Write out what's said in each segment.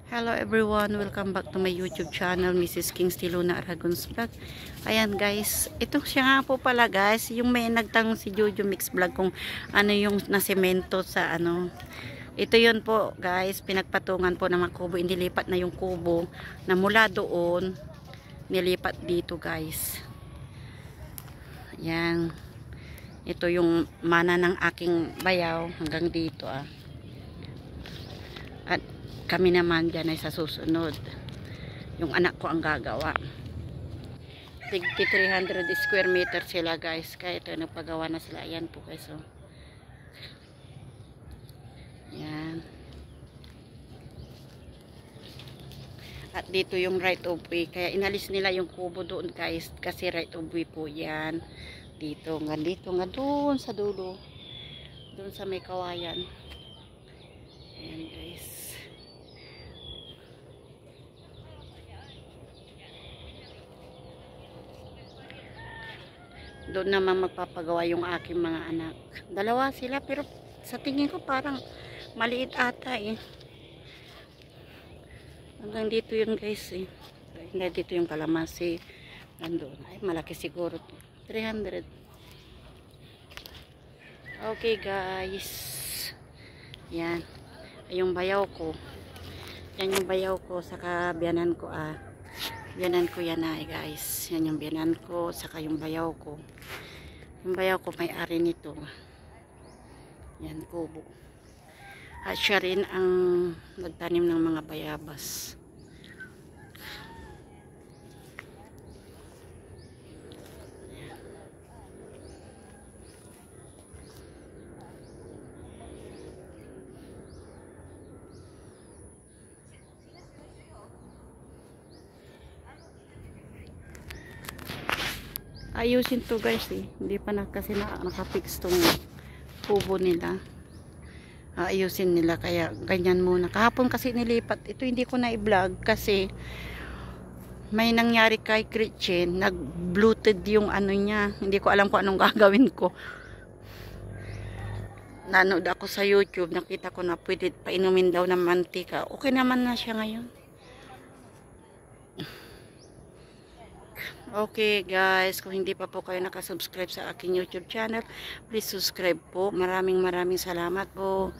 Hello everyone, welcome back to my YouTube channel, Mrs. Kingsley Luna Aragon's Vlog. Ayan guys, ito siya nga po pala guys, yung may nagtanong si Jojo Mix Vlog kung ano yung nasemento sa ano. Ito yun po guys, pinagpatungan po ng mga kubo, inilipat na yung kubo na mula doon, nilipat dito guys. Ayan, ito yung mana ng aking bayaw hanggang dito ah. At kami naman dyan ay sa susunod. Yung anak ko ang gagawa. 300 square meter sila guys. Kaya ito nagpagawa na sila. Ayan po guys. So. Ayan. At dito yung right of way. Kaya inalis nila yung kubo doon guys. Kasi right of way po yan. Dito nga dito nga doon sa dulo. Doon sa may kawayan. Ayan guys. Doon naman magpapagawa yung aking mga anak. Dalawa sila pero sa tingin ko parang maliit ata eh. Hanggang dito yung guys eh. Hanggang dito yung kalamansi. Nandun. Ay malaki siguro. 300. Okay guys. Yan. Ay yung bayaw ko. Yan yung bayaw ko. Saka biyanan ko ah. Biyanan ko yan ay guys. Yan yung biyanan ko. Saka yung bayaw ko. Yung bayaw ko may ari nito. Yan kubo. At siya rin ang nagtanim ng mga bayabas. Ayusin to guys eh. Hindi pa na kasi nakafix tong kubo nila. Ayusin nila kaya ganyan muna. Kahapon kasi nilipat. Ito hindi ko na i-vlog kasi may nangyari kay Christian. Nag-bloated yung ano niya. Hindi ko alam kung anong gagawin ko. Nanood ako sa YouTube. Nakita ko na pwede painumin daw ng mantika. Okay naman na siya ngayon. Okay guys, kung hindi pa po kayo nakasubscribe sa aking YouTube channel, please subscribe po. Maraming salamat po.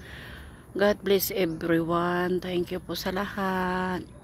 God bless everyone. Thank you po sa lahat.